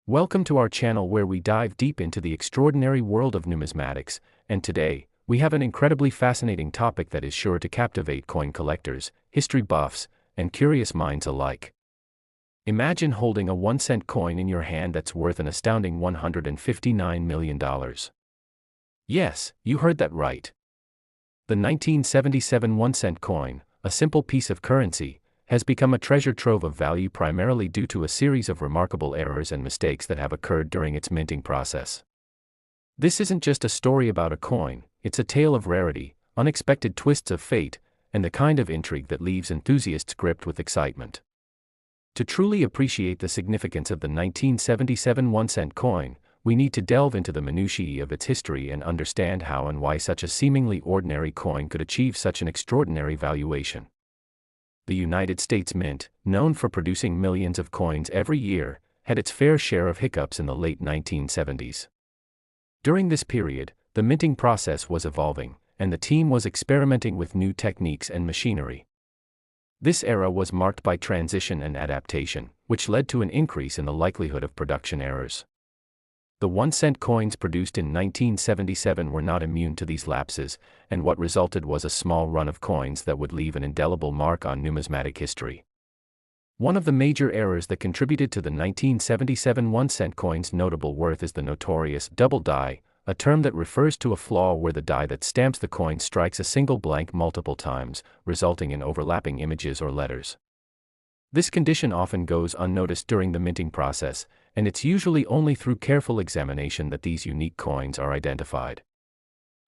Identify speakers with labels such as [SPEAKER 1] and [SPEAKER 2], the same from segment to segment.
[SPEAKER 1] Welcome to our channel where we dive deep into the extraordinary world of numismatics, and today, we have an incredibly fascinating topic that is sure to captivate coin collectors, history buffs, and curious minds alike. Imagine holding a 1-cent coin in your hand that's worth an astounding $159 million. Yes, you heard that right. The 1977 1-cent coin, a simple piece of currency, has become a treasure trove of value primarily due to a series of remarkable errors and mistakes that have occurred during its minting process. This isn't just a story about a coin, it's a tale of rarity, unexpected twists of fate, and the kind of intrigue that leaves enthusiasts gripped with excitement. To truly appreciate the significance of the 1977 1-cent coin, we need to delve into the minutiae of its history and understand how and why such a seemingly ordinary coin could achieve such an extraordinary valuation. The United States Mint, known for producing millions of coins every year, had its fair share of hiccups in the late 1970s. During this period, the minting process was evolving, and the team was experimenting with new techniques and machinery. This era was marked by transition and adaptation, which led to an increase in the likelihood of production errors. The 1-cent coins produced in 1977 were not immune to these lapses, and what resulted was a small run of coins that would leave an indelible mark on numismatic history. One of the major errors that contributed to the 1977 1-cent coin's notable worth is the notorious double die, a term that refers to a flaw where the die that stamps the coin strikes a single blank multiple times, resulting in overlapping images or letters. This condition often goes unnoticed during the minting process, and it's usually only through careful examination that these unique coins are identified.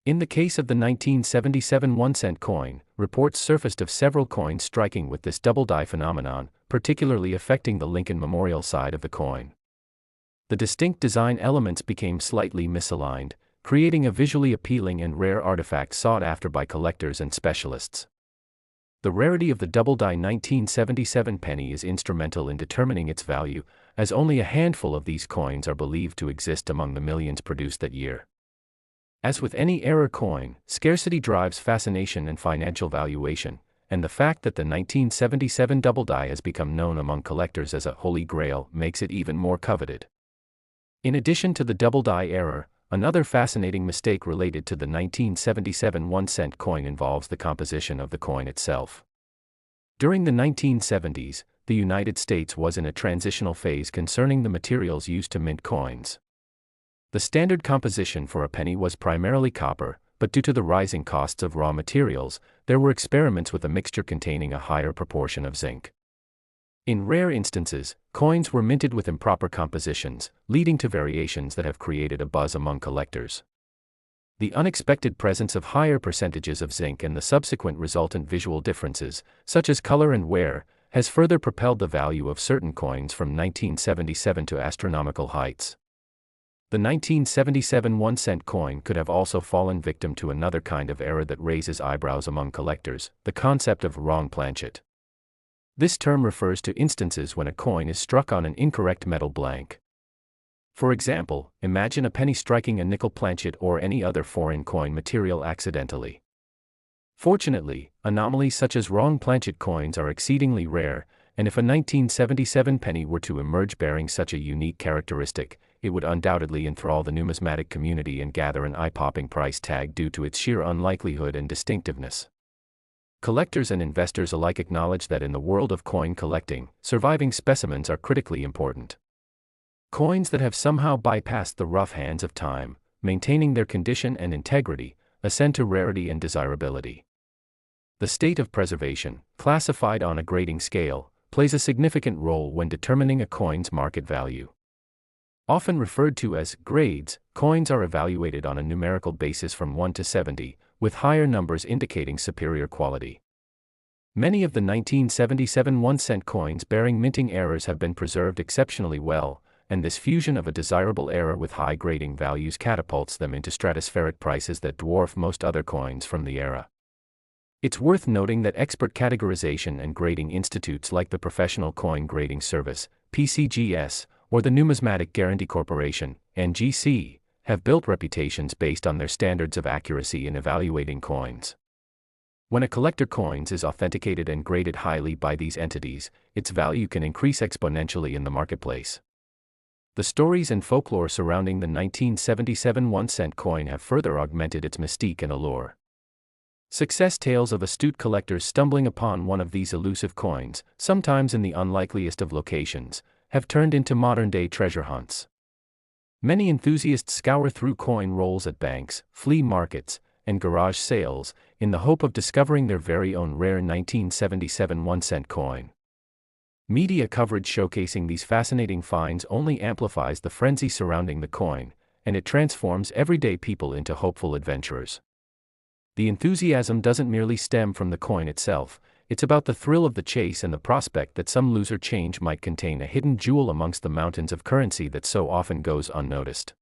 [SPEAKER 1] In the case of the 1977 1-cent coin, reports surfaced of several coins striking with this double die phenomenon, particularly affecting the Lincoln Memorial side of the coin. The distinct design elements became slightly misaligned, creating a visually appealing and rare artifact sought after by collectors and specialists. The rarity of the double die 1977 penny is instrumental in determining its value, as only a handful of these coins are believed to exist among the millions produced that year. As with any error coin, scarcity drives fascination and financial valuation, and the fact that the 1977 double die has become known among collectors as a holy grail makes it even more coveted. In addition to the double die error, another fascinating mistake related to the 1977 1-cent coin involves the composition of the coin itself. During the 1970s, the United States was in a transitional phase concerning the materials used to mint coins. The standard composition for a penny was primarily copper, but due to the rising costs of raw materials, there were experiments with a mixture containing a higher proportion of zinc. In rare instances, coins were minted with improper compositions, leading to variations that have created a buzz among collectors. The unexpected presence of higher percentages of zinc and the subsequent resultant visual differences, such as color and wear, has further propelled the value of certain coins from 1977 to astronomical heights. The 1977 1-cent coin could have also fallen victim to another kind of error that raises eyebrows among collectors, the concept of wrong planchet. This term refers to instances when a coin is struck on an incorrect metal blank. For example, imagine a penny striking a nickel planchet or any other foreign coin material accidentally. Fortunately, anomalies such as wrong planchet coins are exceedingly rare, and if a 1977 penny were to emerge bearing such a unique characteristic, it would undoubtedly enthrall the numismatic community and gather an eye-popping price tag due to its sheer unlikelihood and distinctiveness. Collectors and investors alike acknowledge that in the world of coin collecting, surviving specimens are critically important. Coins that have somehow bypassed the rough hands of time, maintaining their condition and integrity, ascend to rarity and desirability. The state of preservation, classified on a grading scale, plays a significant role when determining a coin's market value. Often referred to as grades, coins are evaluated on a numerical basis from 1 to 70, with higher numbers indicating superior quality. Many of the 1977 1-cent coins bearing minting errors have been preserved exceptionally well, and this fusion of a desirable error with high grading values catapults them into stratospheric prices that dwarf most other coins from the era. It's worth noting that expert categorization and grading institutes like the Professional Coin Grading Service, PCGS, or the Numismatic Guarantee Corporation, NGC, have built reputations based on their standards of accuracy in evaluating coins. When a collector coins is authenticated and graded highly by these entities, its value can increase exponentially in the marketplace. The stories and folklore surrounding the 1977 1-cent coin have further augmented its mystique and allure. Success tales of astute collectors stumbling upon one of these elusive coins, sometimes in the unlikeliest of locations, have turned into modern-day treasure hunts. Many enthusiasts scour through coin rolls at banks, flea markets, and garage sales, in the hope of discovering their very own rare 1977 1-cent coin. Media coverage showcasing these fascinating finds only amplifies the frenzy surrounding the coin, and it transforms everyday people into hopeful adventurers. The enthusiasm doesn't merely stem from the coin itself, it's about the thrill of the chase and the prospect that some loser change might contain a hidden jewel amongst the mountains of currency that so often goes unnoticed.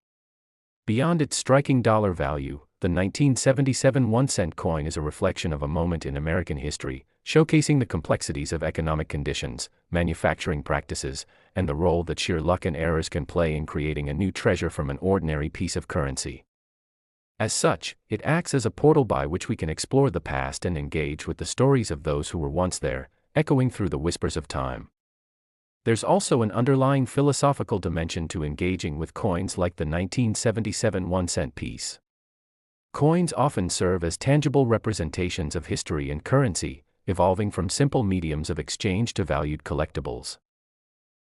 [SPEAKER 1] Beyond its striking dollar value, the 1977 1-cent coin is a reflection of a moment in American history, showcasing the complexities of economic conditions, manufacturing practices, and the role that sheer luck and errors can play in creating a new treasure from an ordinary piece of currency. As such, it acts as a portal by which we can explore the past and engage with the stories of those who were once there, echoing through the whispers of time. There's also an underlying philosophical dimension to engaging with coins like the 1977 1-cent piece. Coins often serve as tangible representations of history and currency, evolving from simple mediums of exchange to valued collectibles.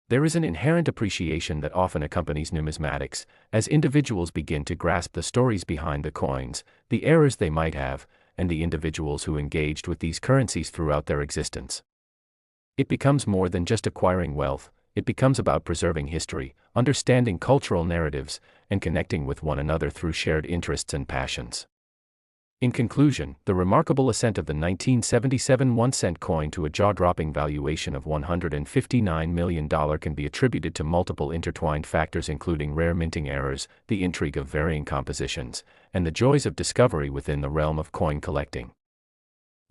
[SPEAKER 1] There is an inherent appreciation that often accompanies numismatics, as individuals begin to grasp the stories behind the coins, the errors they might have, and the individuals who engaged with these currencies throughout their existence. It becomes more than just acquiring wealth, it becomes about preserving history, understanding cultural narratives, and connecting with one another through shared interests and passions. In conclusion, the remarkable ascent of the 1977 1-cent coin to a jaw-dropping valuation of $159 million can be attributed to multiple intertwined factors including rare minting errors, the intrigue of varying compositions, and the joys of discovery within the realm of coin collecting.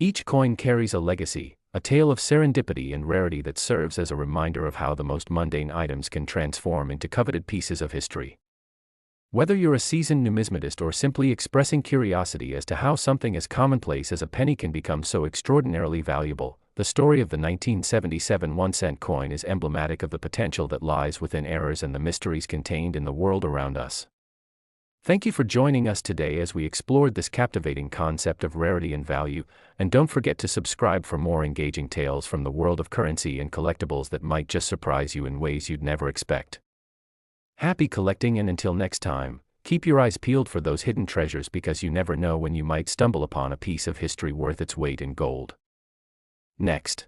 [SPEAKER 1] Each coin carries a legacy, a tale of serendipity and rarity that serves as a reminder of how the most mundane items can transform into coveted pieces of history. Whether you're a seasoned numismatist or simply expressing curiosity as to how something as commonplace as a penny can become so extraordinarily valuable, the story of the 1977 1-cent coin is emblematic of the potential that lies within errors and the mysteries contained in the world around us. Thank you for joining us today as we explored this captivating concept of rarity and value, and don't forget to subscribe for more engaging tales from the world of currency and collectibles that might just surprise you in ways you'd never expect. Happy collecting, and until next time, keep your eyes peeled for those hidden treasures because you never know when you might stumble upon a piece of history worth its weight in gold. Next.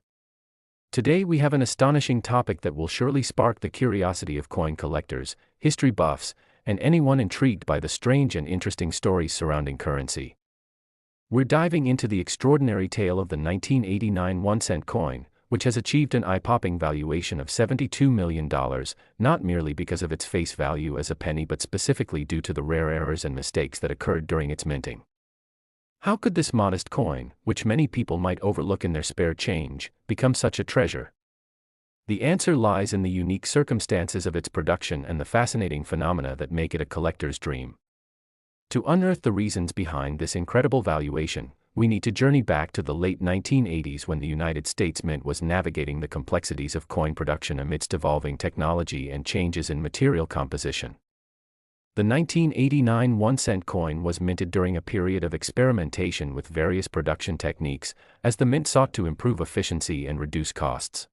[SPEAKER 1] Today we have an astonishing topic that will surely spark the curiosity of coin collectors, history buffs, and anyone intrigued by the strange and interesting stories surrounding currency. We're diving into the extraordinary tale of the 1989 1-cent coin, which has achieved an eye-popping valuation of $72 million, not merely because of its face value as a penny but specifically due to the rare errors and mistakes that occurred during its minting. How could this modest coin, which many people might overlook in their spare change, become such a treasure? The answer lies in the unique circumstances of its production and the fascinating phenomena that make it a collector's dream. To unearth the reasons behind this incredible valuation, we need to journey back to the late 1980s when the United States Mint was navigating the complexities of coin production amidst evolving technology and changes in material composition. The 1989 1-cent coin was minted during a period of experimentation with various production techniques, as the mint sought to improve efficiency and reduce costs.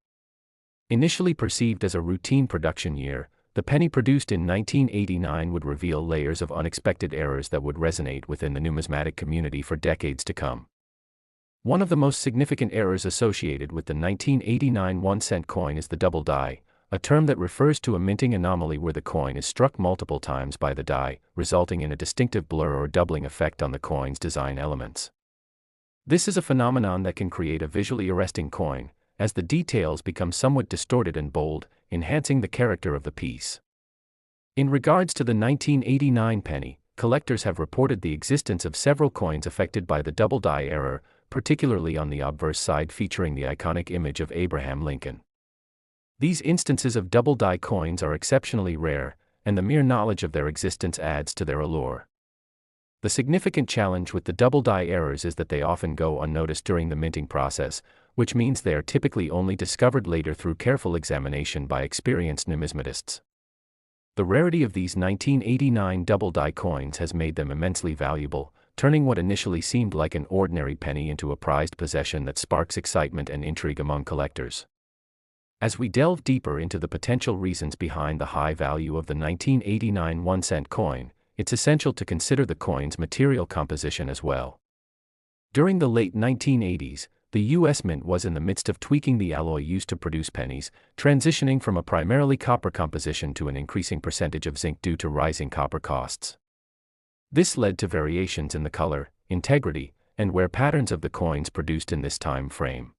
[SPEAKER 1] Initially perceived as a routine production year, the penny produced in 1989 would reveal layers of unexpected errors that would resonate within the numismatic community for decades to come. One of the most significant errors associated with the 1989 1-cent coin is the double die, a term that refers to a minting anomaly where the coin is struck multiple times by the die, resulting in a distinctive blur or doubling effect on the coin's design elements. This is a phenomenon that can create a visually arresting coin, as the details become somewhat distorted and bold, enhancing the character of the piece. In regards to the 1989 penny, collectors have reported the existence of several coins affected by the double die error, particularly on the obverse side featuring the iconic image of Abraham Lincoln. These instances of double die coins are exceptionally rare, and the mere knowledge of their existence adds to their allure. The significant challenge with the double die errors is that they often go unnoticed during the minting process, which means they are typically only discovered later through careful examination by experienced numismatists. The rarity of these 1989 double-die coins has made them immensely valuable, turning what initially seemed like an ordinary penny into a prized possession that sparks excitement and intrigue among collectors. As we delve deeper into the potential reasons behind the high value of the 1989 1-cent coin, it's essential to consider the coin's material composition as well. During the late 1980s, the U.S. Mint was in the midst of tweaking the alloy used to produce pennies, transitioning from a primarily copper composition to an increasing percentage of zinc due to rising copper costs. This led to variations in the color, integrity, and wear patterns of the coins produced in this time frame.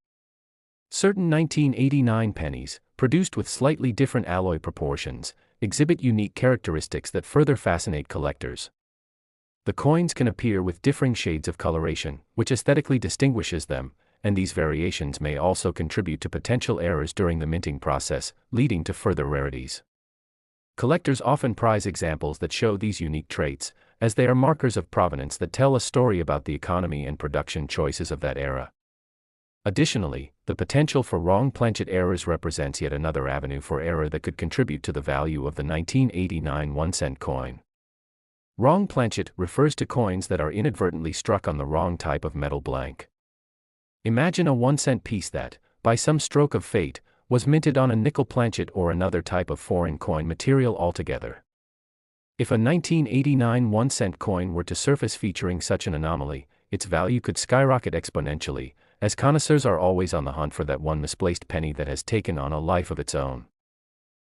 [SPEAKER 1] Certain 1989 pennies, produced with slightly different alloy proportions, exhibit unique characteristics that further fascinate collectors. The coins can appear with differing shades of coloration, which aesthetically distinguishes them, and these variations may also contribute to potential errors during the minting process, leading to further rarities. Collectors often prize examples that show these unique traits, as they are markers of provenance that tell a story about the economy and production choices of that era. Additionally, the potential for wrong planchet errors represents yet another avenue for error that could contribute to the value of the 1989 1-cent coin. Wrong planchet refers to coins that are inadvertently struck on the wrong type of metal blank. Imagine a 1-cent piece that, by some stroke of fate, was minted on a nickel planchet or another type of foreign coin material altogether. If a 1989 1-cent coin were to surface featuring such an anomaly, its value could skyrocket exponentially, as connoisseurs are always on the hunt for that one misplaced penny that has taken on a life of its own.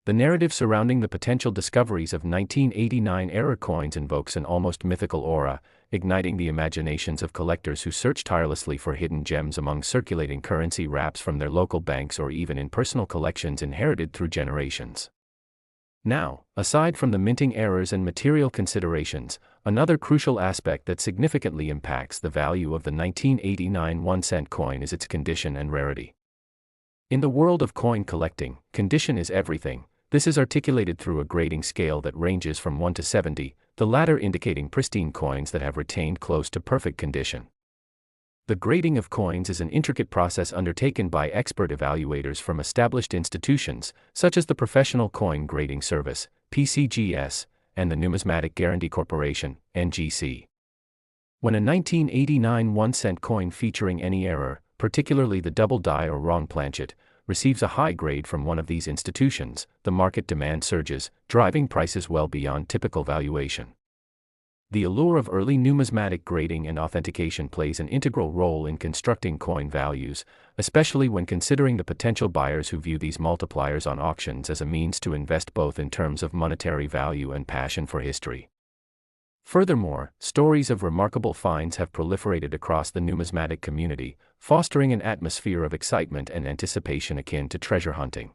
[SPEAKER 1] The narrative surrounding the potential discoveries of 1989-era coins invokes an almost mythical aura, igniting the imaginations of collectors who search tirelessly for hidden gems among circulating currency wraps from their local banks or even in personal collections inherited through generations. Now, aside from the minting errors and material considerations, another crucial aspect that significantly impacts the value of the 1989 1-cent coin is its condition and rarity. In the world of coin collecting, condition is everything. This is articulated through a grading scale that ranges from 1 to 70, the latter indicating pristine coins that have retained close to perfect condition. The grading of coins is an intricate process undertaken by expert evaluators from established institutions, such as the Professional Coin Grading Service, PCGS, and the Numismatic Guarantee Corporation, NGC. When a 1989 1-cent coin featuring any error, particularly the double die or wrong planchet, receives a high grade from one of these institutions, the market demand surges, driving prices well beyond typical valuation. The allure of early numismatic grading and authentication plays an integral role in constructing coin values, especially when considering the potential buyers who view these multipliers on auctions as a means to invest both in terms of monetary value and passion for history. Furthermore, stories of remarkable finds have proliferated across the numismatic community, fostering an atmosphere of excitement and anticipation akin to treasure hunting.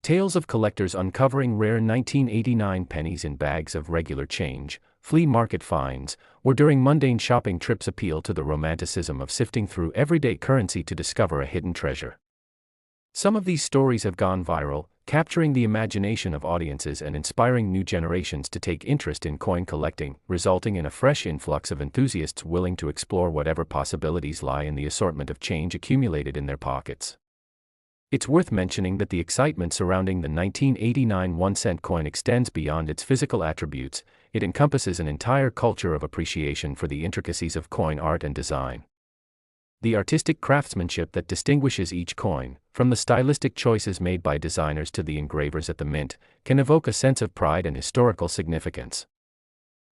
[SPEAKER 1] Tales of collectors uncovering rare 1989 pennies in bags of regular change, flea market finds, or during mundane shopping trips appeal to the romanticism of sifting through everyday currency to discover a hidden treasure. Some of these stories have gone viral, capturing the imagination of audiences and inspiring new generations to take interest in coin collecting, resulting in a fresh influx of enthusiasts willing to explore whatever possibilities lie in the assortment of change accumulated in their pockets. It's worth mentioning that the excitement surrounding the 1989 1-cent coin extends beyond its physical attributes. It encompasses an entire culture of appreciation for the intricacies of coin art and design. The artistic craftsmanship that distinguishes each coin, from the stylistic choices made by designers to the engravers at the mint, can evoke a sense of pride and historical significance.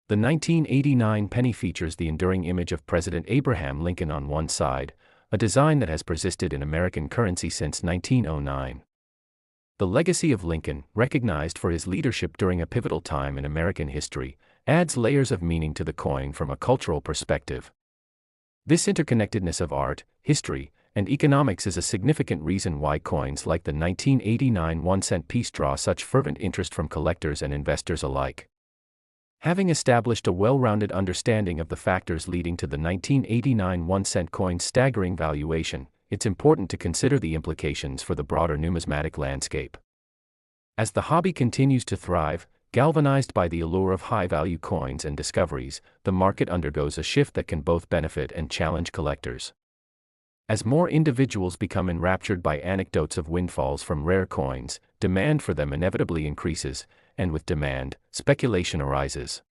[SPEAKER 1] The 1989 penny features the enduring image of President Abraham Lincoln on one side, a design that has persisted in American currency since 1909. The legacy of Lincoln, recognized for his leadership during a pivotal time in American history, adds layers of meaning to the coin from a cultural perspective. This interconnectedness of art, history, and economics is a significant reason why coins like the 1989 1-cent piece draw such fervent interest from collectors and investors alike. Having established a well-rounded understanding of the factors leading to the 1989 1-cent coin's staggering valuation, it's important to consider the implications for the broader numismatic landscape. As the hobby continues to thrive, galvanized by the allure of high-value coins and discoveries, the market undergoes a shift that can both benefit and challenge collectors. As more individuals become enraptured by anecdotes of windfalls from rare coins, demand for them inevitably increases, and with demand, speculation arises.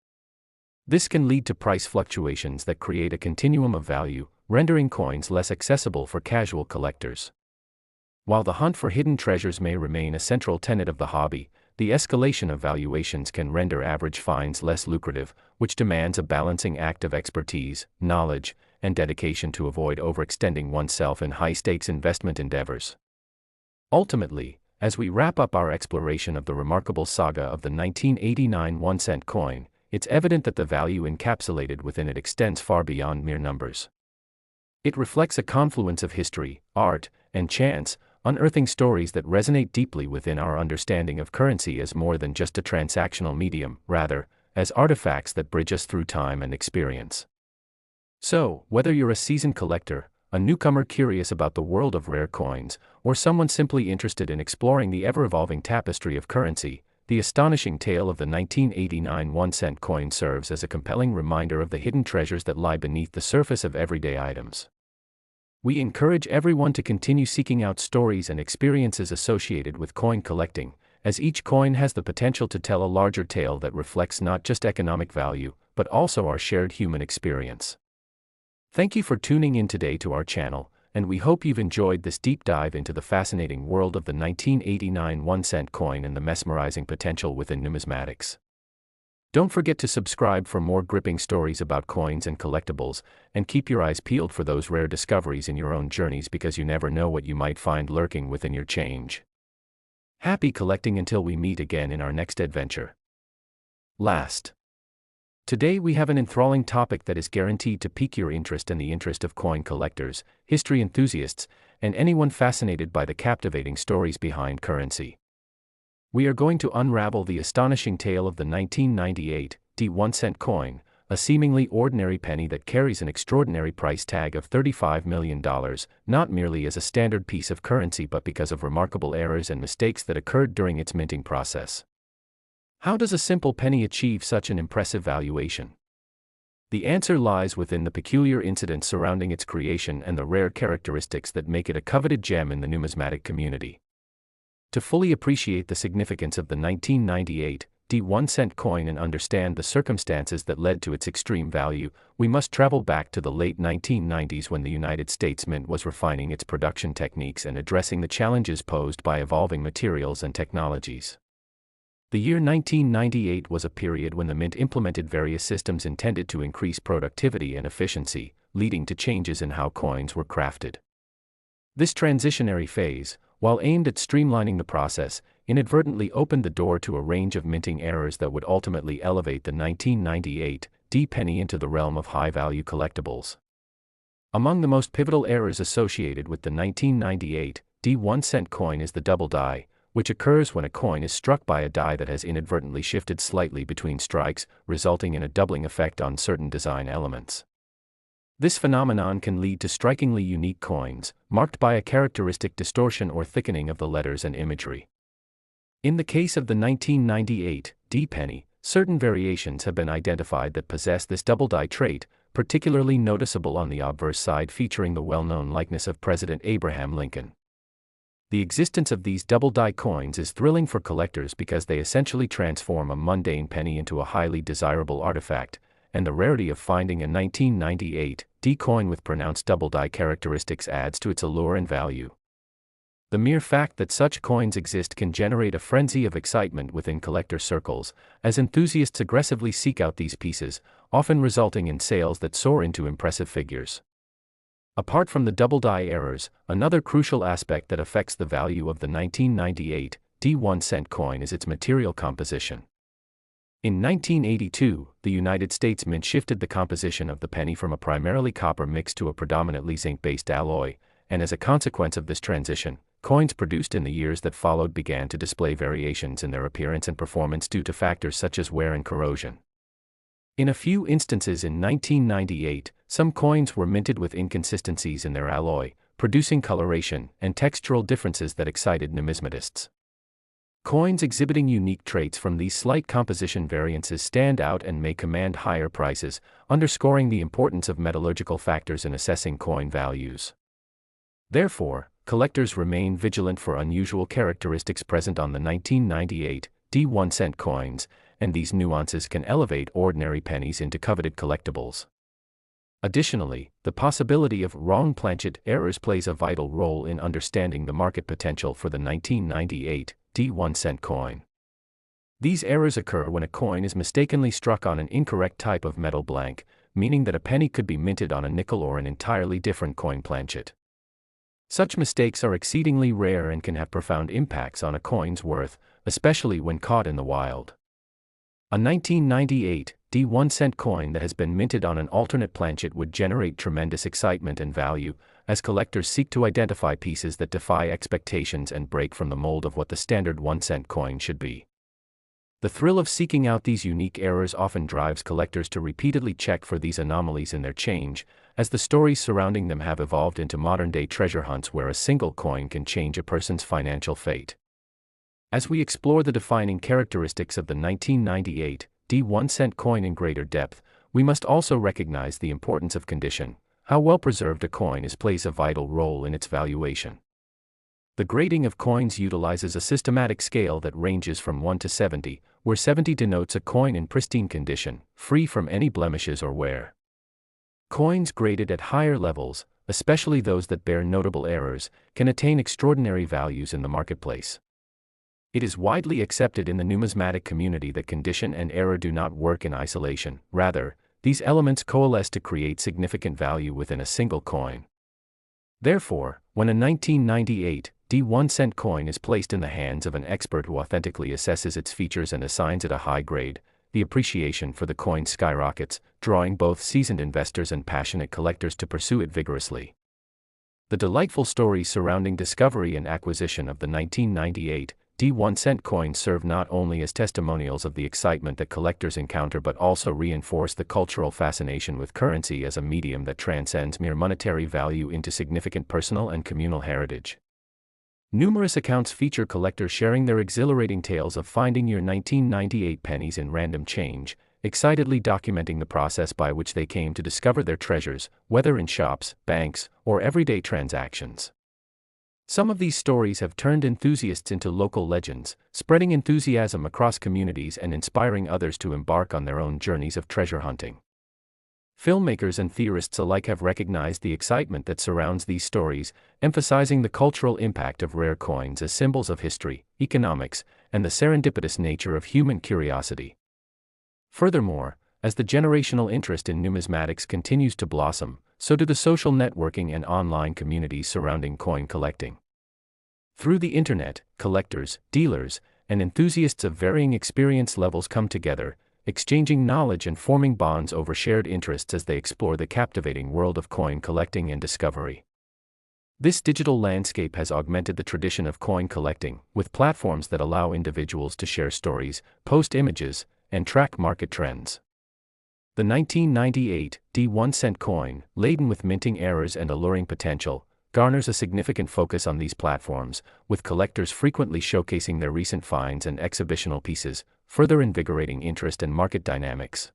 [SPEAKER 1] This can lead to price fluctuations that create a continuum of value, rendering coins less accessible for casual collectors. While the hunt for hidden treasures may remain a central tenet of the hobby, the escalation of valuations can render average finds less lucrative, which demands a balancing act of expertise, knowledge, and dedication to avoid overextending oneself in high-stakes investment endeavors. Ultimately, as we wrap up our exploration of the remarkable saga of the 1989 1-cent coin, it's evident that the value encapsulated within it extends far beyond mere numbers. It reflects a confluence of history, art, and chance, unearthing stories that resonate deeply within our understanding of currency as more than just a transactional medium, rather, as artifacts that bridge us through time and experience. So, whether you're a seasoned collector, a newcomer curious about the world of rare coins, or someone simply interested in exploring the ever-evolving tapestry of currency, the astonishing tale of the 1989 1-cent coin serves as a compelling reminder of the hidden treasures that lie beneath the surface of everyday items. We encourage everyone to continue seeking out stories and experiences associated with coin collecting, as each coin has the potential to tell a larger tale that reflects not just economic value, but also our shared human experience. Thank you for tuning in today to our channel, and we hope you've enjoyed this deep dive into the fascinating world of the 1989 1-cent coin and the mesmerizing potential within numismatics. Don't forget to subscribe for more gripping stories about coins and collectibles, and keep your eyes peeled for those rare discoveries in your own journeys, because you never know what you might find lurking within your change. Happy collecting until we meet again in our next adventure. Today we have an enthralling topic that is guaranteed to pique your interest and the interest of coin collectors, history enthusiasts, and anyone fascinated by the captivating stories behind currency. We are going to unravel the astonishing tale of the 1998 1-cent coin, a seemingly ordinary penny that carries an extraordinary price tag of $35 million, not merely as a standard piece of currency but because of remarkable errors and mistakes that occurred during its minting process. How does a simple penny achieve such an impressive valuation? The answer lies within the peculiar incidents surrounding its creation and the rare characteristics that make it a coveted gem in the numismatic community. To fully appreciate the significance of the 1998 1-cent coin and understand the circumstances that led to its extreme value, we must travel back to the late 1990s when the United States Mint was refining its production techniques and addressing the challenges posed by evolving materials and technologies. The year 1998 was a period when the Mint implemented various systems intended to increase productivity and efficiency, leading to changes in how coins were crafted. This transitionary phase, while aimed at streamlining the process, inadvertently opened the door to a range of minting errors that would ultimately elevate the 1998 penny into the realm of high-value collectibles. Among the most pivotal errors associated with the 1998 1-cent coin is the double die, which occurs when a coin is struck by a die that has inadvertently shifted slightly between strikes, resulting in a doubling effect on certain design elements. This phenomenon can lead to strikingly unique coins, marked by a characteristic distortion or thickening of the letters and imagery. In the case of the 1998 penny, certain variations have been identified that possess this double die trait, particularly noticeable on the obverse side featuring the well-known likeness of President Abraham Lincoln. The existence of these double die coins is thrilling for collectors because they essentially transform a mundane penny into a highly desirable artifact, and the rarity of finding a 1998 coin with pronounced double die characteristics adds to its allure and value. The mere fact that such coins exist can generate a frenzy of excitement within collector circles, as enthusiasts aggressively seek out these pieces, often resulting in sales that soar into impressive figures. Apart from the double die errors, another crucial aspect that affects the value of the 1998 1-cent coin is its material composition. In 1982, the United States Mint shifted the composition of the penny from a primarily copper mix to a predominantly zinc-based alloy, and as a consequence of this transition, coins produced in the years that followed began to display variations in their appearance and performance due to factors such as wear and corrosion. In a few instances in 1998, some coins were minted with inconsistencies in their alloy, producing coloration and textural differences that excited numismatists. Coins exhibiting unique traits from these slight composition variances stand out and may command higher prices, underscoring the importance of metallurgical factors in assessing coin values. Therefore, collectors remain vigilant for unusual characteristics present on the 1998 D1 cent coins, and these nuances can elevate ordinary pennies into coveted collectibles. Additionally, the possibility of wrong planchet errors plays a vital role in understanding the market potential for the 1998 D1 cent coin. These errors occur when a coin is mistakenly struck on an incorrect type of metal blank, meaning that a penny could be minted on a nickel or an entirely different coin planchet. Such mistakes are exceedingly rare and can have profound impacts on a coin's worth, especially when caught in the wild. A 1998 D1 cent coin that has been minted on an alternate planchet would generate tremendous excitement and value, as collectors seek to identify pieces that defy expectations and break from the mold of what the standard 1 cent coin should be. The thrill of seeking out these unique errors often drives collectors to repeatedly check for these anomalies in their change, as the stories surrounding them have evolved into modern-day treasure hunts where a single coin can change a person's financial fate. As we explore the defining characteristics of the 1998 D1 cent coin in greater depth, we must also recognize the importance of condition. How well preserved a coin is plays a vital role in its valuation. The grading of coins utilizes a systematic scale that ranges from 1 to 70, where 70 denotes a coin in pristine condition, free from any blemishes or wear. Coins graded at higher levels, especially those that bear notable errors, can attain extraordinary values in the marketplace. It is widely accepted in the numismatic community that condition and error do not work in isolation. Rather, these elements coalesce to create significant value within a single coin. Therefore, when a 1998 D1 cent coin is placed in the hands of an expert who authentically assesses its features and assigns it a high grade, the appreciation for the coin skyrockets, drawing both seasoned investors and passionate collectors to pursue it vigorously. The delightful stories surrounding discovery and acquisition of the 1998 D1 cent coins serve not only as testimonials of the excitement that collectors encounter but also reinforce the cultural fascination with currency as a medium that transcends mere monetary value into significant personal and communal heritage. Numerous accounts feature collectors sharing their exhilarating tales of finding your 1998 pennies in random change, excitedly documenting the process by which they came to discover their treasures, whether in shops, banks, or everyday transactions. Some of these stories have turned enthusiasts into local legends, spreading enthusiasm across communities and inspiring others to embark on their own journeys of treasure hunting. Filmmakers and theorists alike have recognized the excitement that surrounds these stories, emphasizing the cultural impact of rare coins as symbols of history, economics, and the serendipitous nature of human curiosity. Furthermore, as the generational interest in numismatics continues to blossom, so do the social networking and online communities surrounding coin collecting. Through the internet, collectors, dealers, and enthusiasts of varying experience levels come together, exchanging knowledge and forming bonds over shared interests as they explore the captivating world of coin collecting and discovery. This digital landscape has augmented the tradition of coin collecting, with platforms that allow individuals to share stories, post images, and track market trends. The 1998 D1 cent coin, laden with minting errors and alluring potential, garners a significant focus on these platforms, with collectors frequently showcasing their recent finds and exhibitional pieces, further invigorating interest and market dynamics.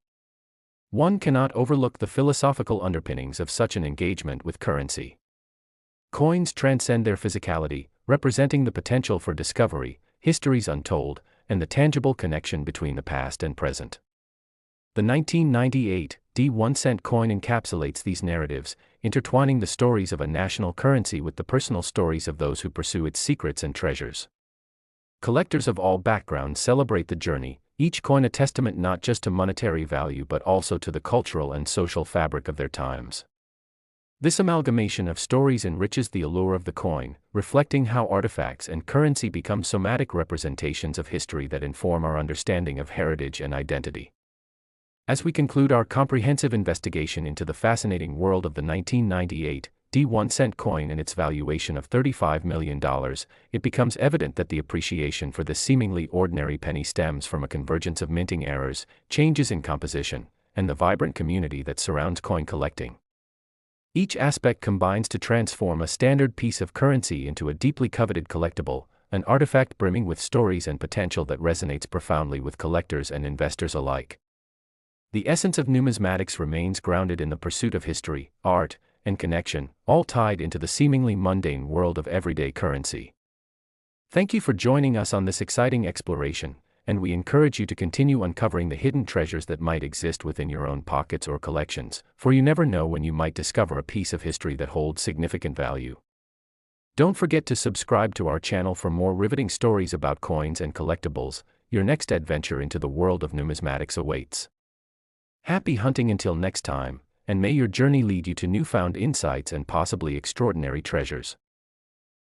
[SPEAKER 1] One cannot overlook the philosophical underpinnings of such an engagement with currency. Coins transcend their physicality, representing the potential for discovery, histories untold, and the tangible connection between the past and present. The 1998 D1 cent coin encapsulates these narratives, intertwining the stories of a national currency with the personal stories of those who pursue its secrets and treasures. Collectors of all backgrounds celebrate the journey, each coin a testament not just to monetary value but also to the cultural and social fabric of their times. This amalgamation of stories enriches the allure of the coin, reflecting how artifacts and currency become somatic representations of history that inform our understanding of heritage and identity. As we conclude our comprehensive investigation into the fascinating world of the 1998 D1 cent coin and its valuation of $35 million, it becomes evident that the appreciation for this seemingly ordinary penny stems from a convergence of minting errors, changes in composition, and the vibrant community that surrounds coin collecting. Each aspect combines to transform a standard piece of currency into a deeply coveted collectible, an artifact brimming with stories and potential that resonates profoundly with collectors and investors alike. The essence of numismatics remains grounded in the pursuit of history, art, and connection, all tied into the seemingly mundane world of everyday currency. Thank you for joining us on this exciting exploration, and we encourage you to continue uncovering the hidden treasures that might exist within your own pockets or collections, for you never know when you might discover a piece of history that holds significant value. Don't forget to subscribe to our channel for more riveting stories about coins and collectibles. Your next adventure into the world of numismatics awaits. Happy hunting until next time, and may your journey lead you to newfound insights and possibly extraordinary treasures.